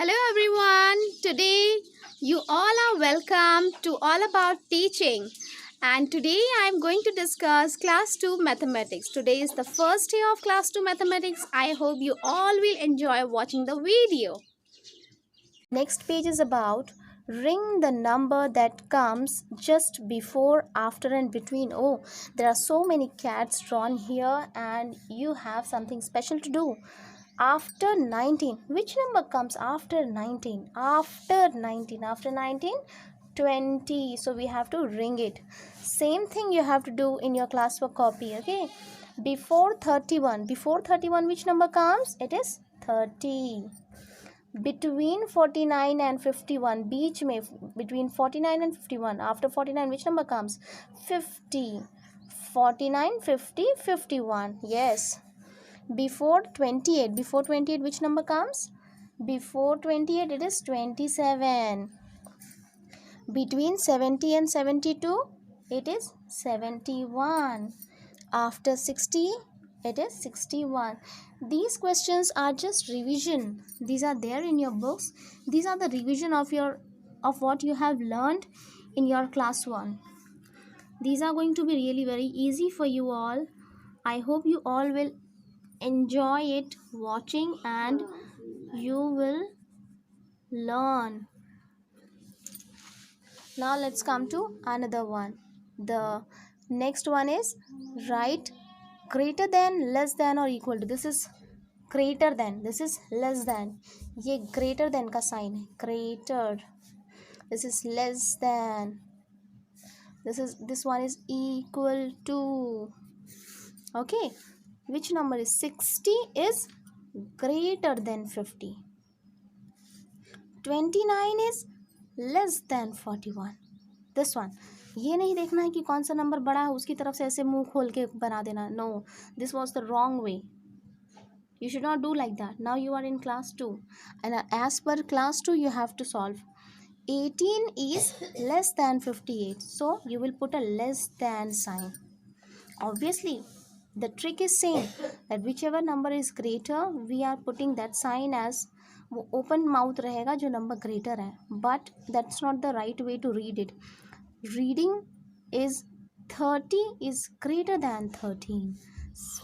Hello everyone. Today you all are welcome to All About Teaching. And today I am going to discuss class 2 mathematics. Today is the first day of class 2 mathematics. I hope you all will enjoy watching the video. Next page is about ring the number that comes just before, after and between. Oh, there are so many cats drawn here and you have something special to do. After 19, which number comes after 19? After 19, 20. So we have to ring it. Same thing you have to do in your classwork copy, okay? Before 31, which number comes? It is 30. Between 49 and 51, बीच में between 49 and 51, after 49 which number comes? 50. 49, 50, 51. Yes. Before 28, which number comes? Before 28 it is 27. Between 70 and 72 it is 71. After 60 it is 61. These questions are just revision. These are there in your books. These are the revision of what you have learned in your class 1. These are going to be really very easy for you all. I hope you all will enjoy it watching and you will learn. Now let's come to another one. The next one is write greater than, less than or equal to. This is greater than, this is less than. ये greater than का sign है, greater. This is less than. This one is equal to. Okay, which number is 60 is greater than 50. 29 is less than 41. This one. ये नहीं देखना है कि कौन सा नंबर बड़ा है उसकी तरफ से ऐसे मुंह खोल के बना देना. No, this was the wrong way. You should not do like that. Now you are in class 2 and as per class 2 you have to solve. 18 is less than 58. So you will put a less than sign. Obviously, the trick is same that whichever number is greater, we are putting that sign as वो open mouth रहेगा जो number greater है. But that's not the right way to read it. Reading is 30 is greater than 13.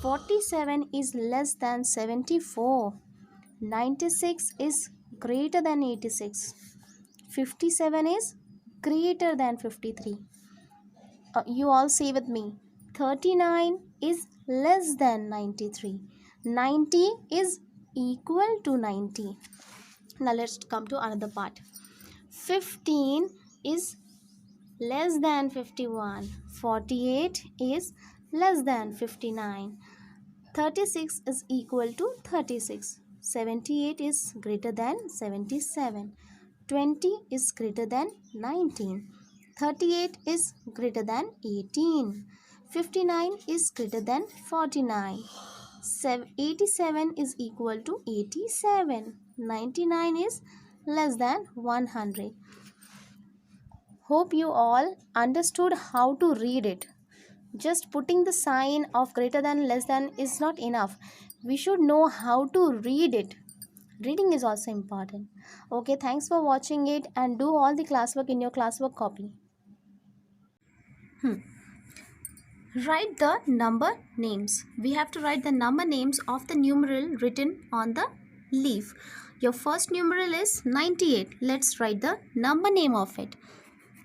47 is less than 74. 96 is greater than 86. 57 is greater than 53. You all say with me. 39 is less than 93. 90 is equal to 90. Now let's come to another part. 15 is less than 51. 48 is less than 59. 36 is equal to 36. 78 is greater than 77. 20 is greater than 19. 38 is greater than 18. 59 is greater than 49. 87 is equal to 87. 99 is less than 100. Hope you all understood how to read it. Just putting the sign of greater than, less than is not enough. We should know how to read it. Reading is also important. Okay, thanks for watching it and do all the classwork in your classwork copy. Write the number names. We have to write the number names of the numeral written on the leaf. Your first numeral is 98. Let's write the number name of it.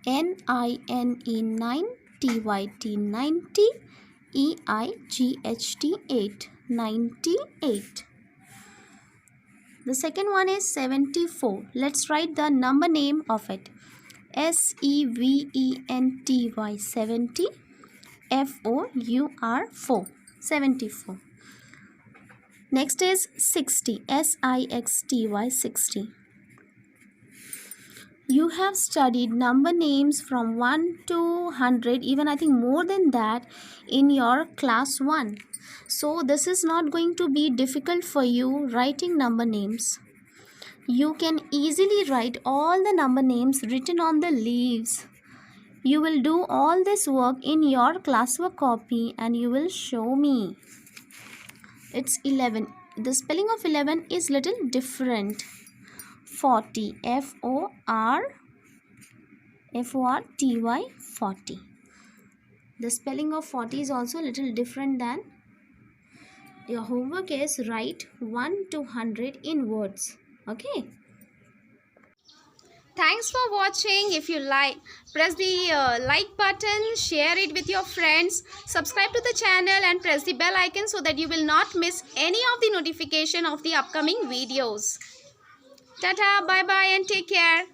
N-I-N-E 9, T-Y-T 90, E-I-G-H-T 8. 98. The second one is 74. Let's write the number name of it. S-E-V-E-N-T-Y 70. F-O-U-R 4. 74. Next is 60. S-I-X-T-Y 60. You have studied number names from 1 to 100, even I think more than that in your class 1. So this is not going to be difficult for you writing number names. You can easily write all the number names written on the leaves. You will do all this work in your classwork copy and you will show me. It's 11. The spelling of 11 is little different. 40. F-O-R-T-Y 40. The spelling of 40 is also a little different than. Your homework is write 1 to 100 in words. Okay. Thanks for watching. If you like, press the like button, share it with your friends, subscribe to the channel and press the bell icon so that you will not miss any of the notification of the upcoming videos. Tata, bye bye and take care.